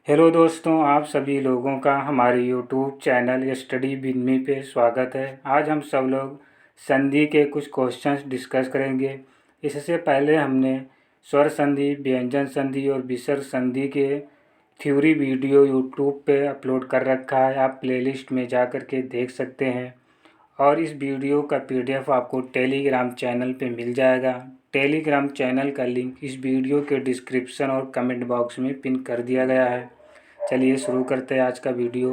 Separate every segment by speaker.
Speaker 1: Hello दोस्तों, आप सभी लोगों का हमारे YouTube channel study with me पे स्वागत है। आज हम सब लोग संधि के कुछ क्वेश्चंस डिस्कस करेंगे। इससे पहले हमने स्वर संधि, व्यंजन संधि और विसर्ग संधि के थ्योरी वीडियो यूट्यूब पे अपलोड कर रखा है। आप प्लेलिस्ट में जा कर के देख सकते हैं और इस वीडियो का पीडीएफ आपको टेलीग्राम चैनल पे मिल जाएगा। टेलीग्राम चैनल का लिंक इस वीडियो के डिस्क्रिप्शन और कमेंट बॉक्स में पिन कर दिया गया है। चलिए शुरू करते हैं आज का वीडियो।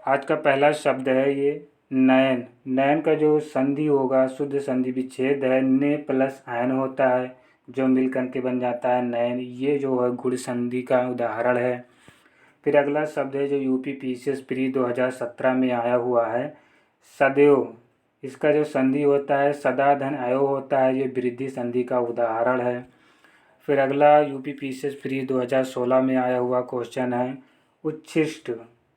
Speaker 1: आज का पहला शब्द है ये नयन। नयन का जो संधि होगा, शुद्ध संधि विच्छेद है, ने प्लस आयन होता है जो मिल करके बन जाता है नयन। ये जो है गुण संधि का उदाहरण है। फिर अगला शब्द है जो यूपी पीसीएस प्री 2017 में आया हुआ है, सदैव। इसका जो संधि होता है सदा धन अयो होता है, ये वृद्धि संधि का उदाहरण है। फिर अगला यूपी पीसीएस प्री 2016 में आया हुआ क्वेश्चन है उच्छिष्ट।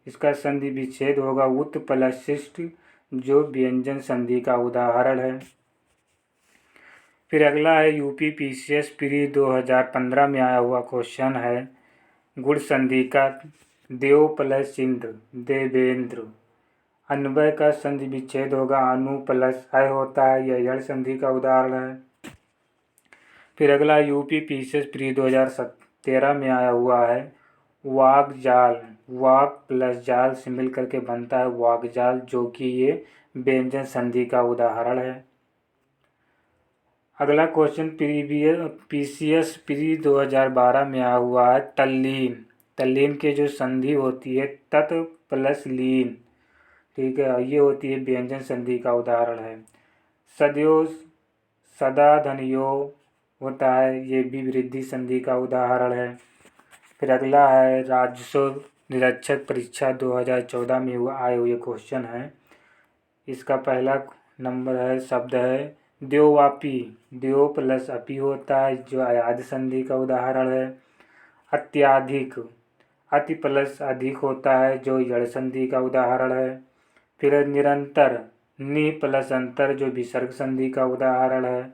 Speaker 1: इसका संधि विच्छेद होगा उत प्लस शिष्ट, जो व्यंजन संधि का उदाहरण है। फिर अगला है यूपी पीसीएस प्री 2015 में आया हुआ क्वेश्चन है गुण संधि का देव प्लस इंद्र, देवेंद्र। अन्वय का संधि विच्छेद होगा अनु प्लस अय होता है, यह यड़ संधि का उदाहरण है। फिर अगला यूपी पीसीएस प्री 2013 में आया हुआ है वाग जाल। वाग प्लस जाल से मिल करके बनता है वाग जाल, जो कि ये व्यंजन संधि का उदाहरण है। अगला क्वेश्चन पीसीएस प्री 2012 में आया हुआ है तल्लीन। तल्लीन के जो संधि होती है तत् प्लस लीन, ठीक है, ये होती है व्यंजन संधि का उदाहरण है। सदैव सदा धनयो होता है, ये भी वृद्धि संधि का उदाहरण है। फिर अगला है राजस्व निरीक्षक परीक्षा 2014 में आए हुए क्वेश्चन है। इसका पहला नंबर है शब्द है द्योवापी। द्यो प्लस अपी होता है जो अयाद संधि का उदाहरण है। अत्याधिक, अति प्लस अधिक होता है जो यड़ संधि का उदाहरण है। फिर निरंतर, नि प्लस अंतर जो विसर्ग संधि का उदाहरण है।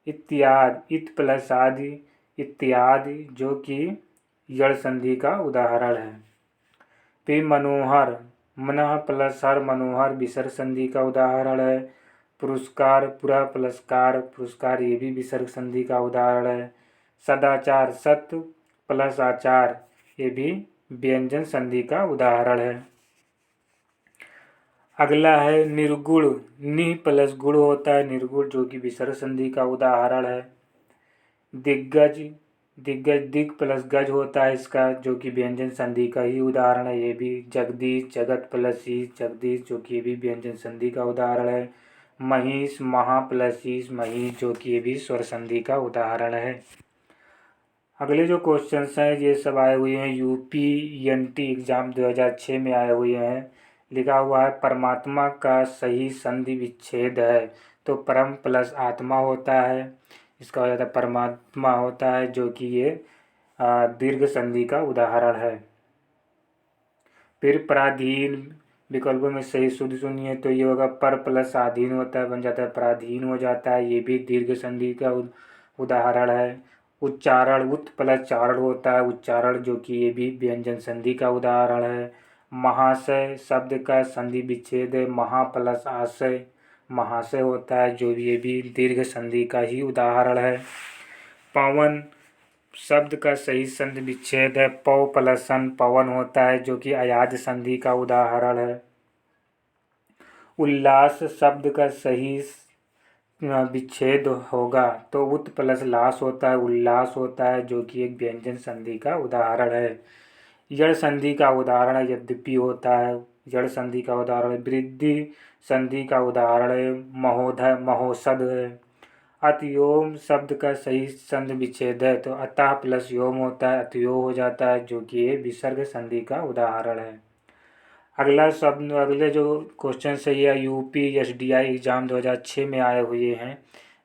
Speaker 1: इत्यादि, इत प्लस आदि, इत्यादि जो कि यड़ संधि का उदाहरण है। फिर मनोहर, मनः प्लस हर, मनोहर विसर्ग संधि का उदाहरण है। पुरस्कार, पुरा प्लस कार, पुरस्कार ये भी विसर्ग संधि का उदाहरण है। सदाचार, सत प्लस आचार, ये भी व्यंजन संधि का उदाहरण है। अगला है निर्गुण। नि प्लस गुण होता है निर्गुण, जो कि विसर्ग संधि का उदाहरण है। दिग्गज, दिग्गज दिग प्लस गज होता है इसका, जो कि व्यंजन संधि का ही उदाहरण है। ये भी जगदीश, जगत प्लस ईश, जगदीश, जो कि ये भी व्यंजन संधि का उदाहरण है। महिष, महा प्लस ईश, महिष, जो कि ये भी स्वर संधि का उदाहरण है। अगले जो क्वेश्चंस हैं ये सब आए हुए हैं यूपी एनटी एग्जाम 2006 में आए हुए हैं। लिखा हुआ है परमात्मा का सही संधि विच्छेद है, तो परम प्लस आत्मा होता है, इसका हो जाता है परमात्मा होता है, जो कि ये दीर्घ संधि का उदाहरण है। फिर पराधीन विकल्पों में सही शुद्ध सुनिए तो ये होगा पर प्लस आधीन होता है, बन जाता है पराधीन हो जाता है, ये भी दीर्घ संधि का उदाहरण है। उच्चारण, उत प्लस चारण होता है उच्चारण, जो कि ये भी व्यंजन संधि का उदाहरण है। महाशय शब्द का संधि विच्छेद है, महा प्लस आशय, महाशय होता है, जो ये भी दीर्घ संधि का ही उदाहरण है। पवन शब्द का सही संधि विच्छेद है, पौ प्लसन, पवन होता है, जो कि अयाद संधि का उदाहरण है। उल्लास शब्द का सही विच्छेद होगा तो उत प्लस लास होता है, उल्लास होता है, जो कि एक व्यंजन संधि का उदाहरण है। यड़ संधि का उदाहरण है यद्यपि होता है, यड़ संधि का उदाहरण है। वृद्धि संधि का उदाहरण है महोदय, महोसद है। अतयोम शब्द का सही संधि विच्छेद है तो अतः प्लस योम होता है, अतयो हो जाता है, जो कि ये विसर्ग संधि का उदाहरण है। अगला शब्द, अगले जो क्वेश्चन सही है यूपी एसडीआई एग्जाम 2006 में आए हुए हैं,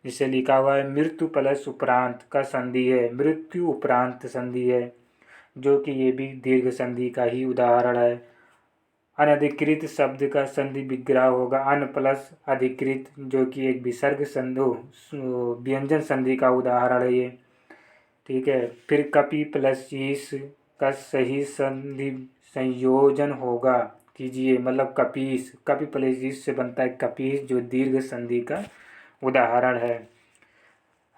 Speaker 1: जिसे लिखा हुआ है मृत्यु प्लस उपरांत का संधि है, मृत्यु उपरांत संधि है, जो कि ये भी दीर्घ संधि का ही उदाहरण है। अनधिकृत शब्द का संधि विग्रह होगा अन प्लस अधिकृत, जो कि एक विसर्ग संधि व्यंजन संधि का उदाहरण है ये, ठीक है। फिर कपि प्लस ईश का सही संधि संयोजन होगा कीजिए। मतलब कपीस, कपि प्लस से बनता है कपीस, जो दीर्घ संधि का उदाहरण है।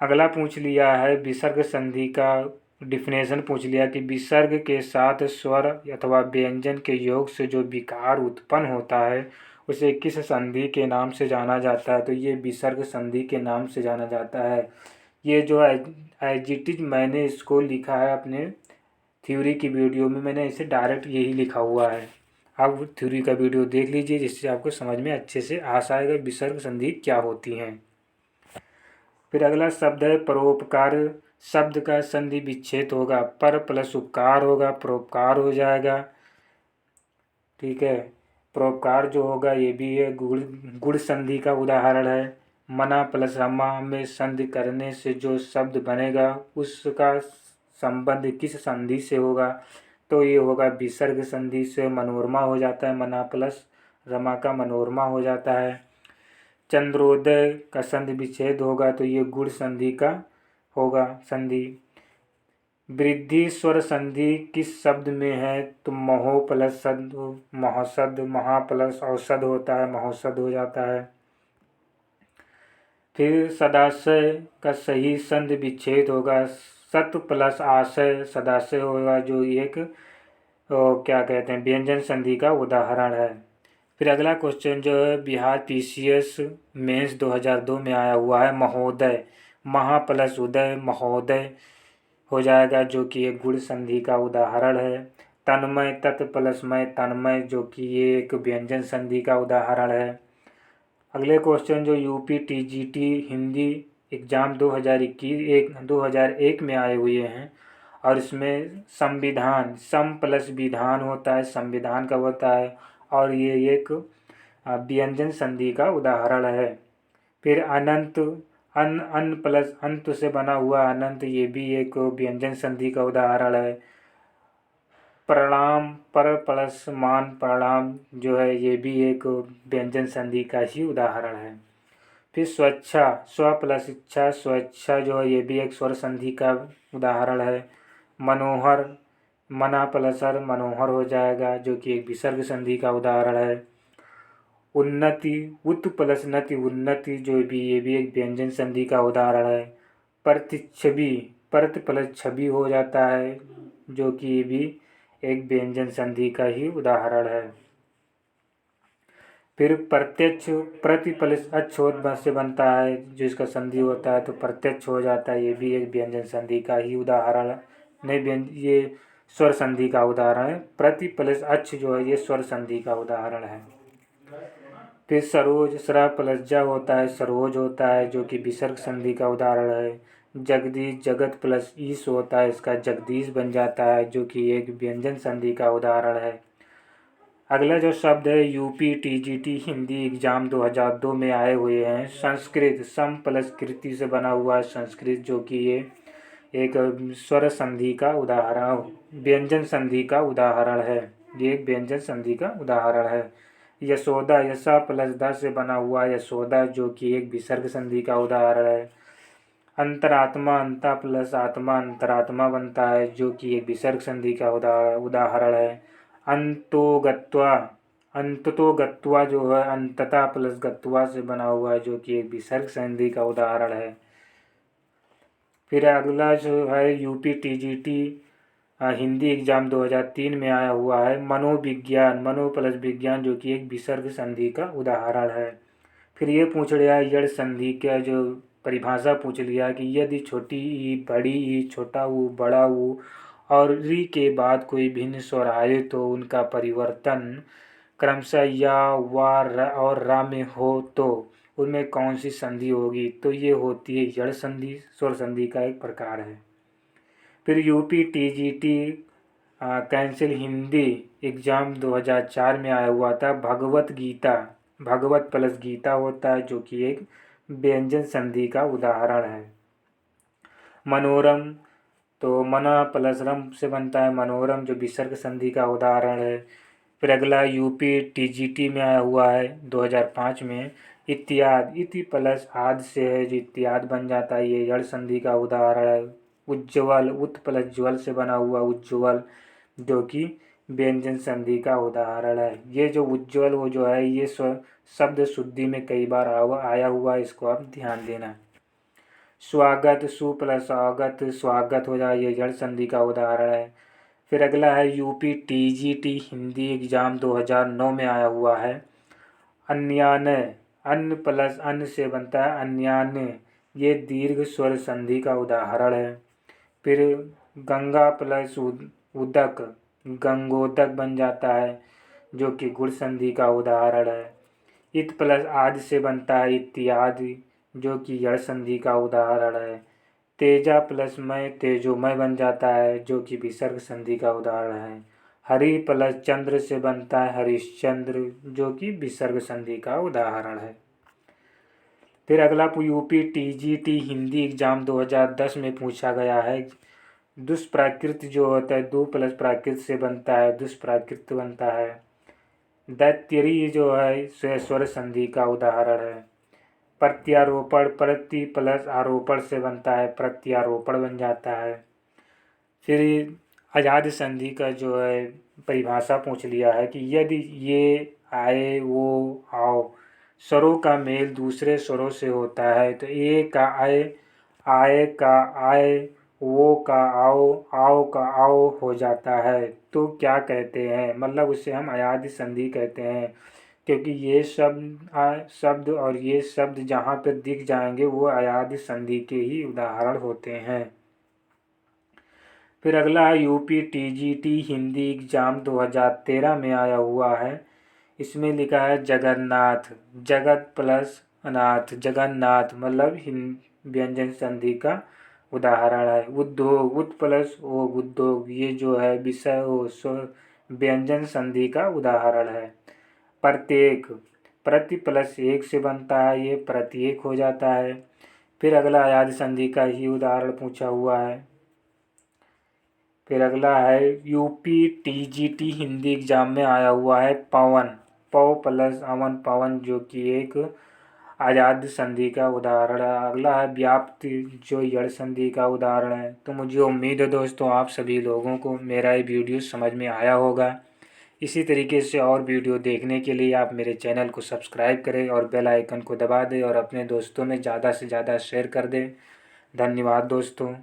Speaker 1: अगला पूछ लिया है विसर्ग संधि का डिफिनेशन पूछ लिया कि विसर्ग के साथ स्वर अथवा व्यंजन के योग से जो विकार उत्पन्न होता है उसे किस संधि के नाम से जाना जाता है। तो ये विसर्ग संधि के नाम से जाना जाता है। ये जो एज इट इज मैंने इसको लिखा है अपने थ्योरी की वीडियो में, मैंने इसे डायरेक्ट यही लिखा हुआ है। आप थ्योरी का वीडियो देख लीजिए जिससे आपको समझ में अच्छे से आ जाएगा विसर्ग संधि क्या होती हैं। फिर अगला शब्द है परोपकार। शब्द का संधि विच्छेद होगा, पर प्लस उपकार होगा, परोपकार हो जाएगा। ठीक है, परोपकार जो होगा ये भी है गुण गुण संधि का उदाहरण है। मना प्लस रमा में संधि करने से जो शब्द बनेगा उसका संबंध किस संधि से होगा। तो ये होगा विसर्ग संधि से। मनोरमा हो जाता है, मना प्लस रमा का मनोरमा हो जाता है। चंद्रोदय का संधि विच्छेद होगा तो ये गुण संधि का होगा संधि। वृद्धि स्वर संधि किस शब्द में है। तो महो प्लस सद, महसद, महा प्लस औषध होता है, महौषध हो जाता है। फिर सदाशय का सही संधि विच्छेद होगा, सत प्लस आशय सदाशय होगा, जो एक क्या कहते हैं व्यंजन संधि का उदाहरण है। फिर अगला क्वेश्चन जो है बिहार पीसीएस मेंस 2002 में आया हुआ है महोदय। महा प्लस उदय महोदय हो जाएगा, जो कि एक गुण संधि का उदाहरण है। तन्मय तत् प्लस मय तन्मय, जो कि ये एक व्यंजन संधि का उदाहरण है। अगले क्वेश्चन जो यूपी टीजीटी हिंदी एग्ज़ाम 2001 में आए हुए हैं और इसमें संविधान सम प्लस विधान होता है, संविधान का होता है और ये एक व्यंजन संधि का उदाहरण है। फिर अनंत अन प्लस अंत से बना हुआ अनंत, ये भी एक व्यंजन संधि का उदाहरण है। प्रणाम पर प्लस मान प्रणाम जो है ये भी एक व्यंजन संधि का ही उदाहरण है। फिर स्वच्छा स्व प्लस इच्छा स्वेच्छा जो है ये भी एक स्वर संधि का उदाहरण है। मनोहर मना प्लसर मनोहर हो जाएगा, जो कि एक विसर्ग संधि का उदाहरण है। उन्नति उत प्लस नति उन्नति, जो भी ये भी एक व्यंजन संधि का उदाहरण है। प्रतिच्छवि परत प्लस छवि हो जाता है, जो कि ये भी एक व्यंजन संधि का ही उदाहरण है। फिर प्रत्यक्ष प्रति प्लस अच्छ से बनता है, जो इसका संधि होता है तो प्रत्यक्ष हो जाता है, ये भी एक व्यंजन संधि का ही उदाहरण नहीं ये स्वर संधि का उदाहरण है। प्रति प्लस अच्छ जो है ये स्वर संधि का उदाहरण है। फिर सरोज सरा प्लस ज होता है, सरोज होता है, जो कि विसर्ग संधि का उदाहरण है। जगदीश जगत प्लस ईश होता है, इसका जगदीश बन जाता है, जो कि एक व्यंजन संधि का उदाहरण है। अगला जो शब्द है यूपी टीजीटी हिंदी एग्जाम 2002 में आए हुए हैं संस्कृत सम प्लस कृति से बना हुआ है संस्कृत, जो कि ये एक स्वर संधि का उदाहरण व्यंजन संधि का उदाहरण है। ये एक व्यंजन संधि का उदाहरण है। यशोदा यशा प्लस द से बना हुआ यशोदा, जो कि एक विसर्ग संधि का उदाहरण है। अंतरात्मा अंता प्लस आत्मा अंतरात्मा बनता है, जो कि एक विसर्ग संधि का उदाहरण है। अंतोगत्वा अंततो गत्वा जो है अंतता प्लस गत्वा से बना हुआ है, जो कि एक विसर्ग संधि का उदाहरण है। फिर अगला जो है यूपी टीजीटी हिंदी एग्जाम 2003 में आया हुआ है मनोविज्ञान मनो प्लस विज्ञान, जो कि एक विसर्ग संधि का उदाहरण है। फिर ये पूछ लिया यड़ संधि का जो परिभाषा पूछ लिया कि यदि छोटी ई बड़ी ई छोटा ऊ बड़ा ऊ और री के बाद कोई भिन्न स्वर आए तो उनका परिवर्तन क्रमशः या वा और रा में हो तो उनमें कौन सी संधि होगी। तो ये होती है यड़ संधि, स्वर संधि का एक प्रकार है। फिर UP TGT cancel Hindi exam 2004 में आया हुआ था भगवत गीता भगवत प्लस गीता होता है, जो कि एक व्यंजन संधि का उदाहरण है। मनोरम तो मना प्लस रम से बनता है मनोरम, जो विसर्ग संधि का उदाहरण है। फिर अगला यूपी टीजीटी में आया हुआ है 2005 में इत्यादि इति प्लस आद से है, जो इत्यादि बन जाता है, ये यड़ संधि का उदाहरण है। उज्ज्वल उत प्लस ज्वल से बना हुआ उज्ज्वल, जो कि व्यंजन संधि का उदाहरण है। ये जो उज्ज्वल वो जो है ये शब्द शुद्धि में कई बार आया हुआ है, इसको आप ध्यान देना। स्वागत, सु प्लस स्वागत, स्वागत हो जाए, ये जड़ संधि का उदाहरण है। फिर अगला है यूपी टीजीटी हिंदी एग्जाम 2009 में आया हुआ है। अन्यान्य, अन्न प्लस अन्न से बनता है अन्यान्य, ये दीर्घ स्वर संधि का उदाहरण है। फिर गंगा प्लस उदक, गंगोदक बन जाता है, जो कि गुण संधि का उदाहरण है। इत प्लस आदि से बनता है इत्यादि, जो कि यड़ संधि का उदाहरण है। तेजा प्लस मय तेजोमय बन जाता है, जो कि विसर्ग संधि का उदाहरण है। हरि प्लस चंद्र से बनता है हरिश्चंद्र, जो कि विसर्ग संधि का उदाहरण है। फिर अगला यूपी टीजीटी हिंदी एग्जाम 2010 में पूछा गया है। दुष्प्राकृत जो होता है दु प्लस प्राकृत से बनता है दुष्प्राकृत बनता है। दैत्यरी जो है स्वर संधि का उदाहरण है। प्रत्यारोपण, प्रति प्लस आरोपण से बनता है प्रत्यारोपण बन जाता है। फिर आजाद संधि का जो है परिभाषा पूछ लिया है कि यदि ये आए वो आओ स्वरों का मेल दूसरे स्वरों से होता है तो ए का आए का आए, वो का आओ का आओ हो जाता है, तो क्या कहते हैं, मतलब उसे हम अयाद संधि कहते हैं। क्योंकि ये शब्द और ये शब्द जहाँ पर दिख जाएंगे वो अयाद संधि के ही उदाहरण होते हैं। फिर अगला है यूपी टीजीटी हिंदी एग्जाम 2013 में आया हुआ है। इसमें लिखा है जगन्नाथ, जगत प्लस अनाथ, जगन्नाथ मतलब व्यंजन संधि का उदाहरण है। उद्योग, उत प्लस ओ उद्योग, ये जो है विषय व्यंजन संधि का उदाहरण है। प्रत्येक, प्रति प्लस एक से बनता है, ये प्रत्येक हो जाता है। फिर अगला अयाद संधि का ही उदाहरण पूछा हुआ है। फिर अगला है यूपी टीजीटी हिंदी एग्जाम में आया हुआ है पवन, पव प्लस अवन पवन, जो कि एक आजाद संधि का उदाहरण है। अगला है व्याप्ति, जो यड़ संधि का उदाहरण है। तो मुझे उम्मीद है दोस्तों आप सभी लोगों को मेरा ये वीडियो समझ में आया होगा। इसी तरीके से और वीडियो देखने के लिए आप मेरे चैनल को सब्सक्राइब करें और बेल आइकन को दबा दें और अपने दोस्तों में ज़्यादा से ज़्यादा शेयर कर दें। धन्यवाद दोस्तों।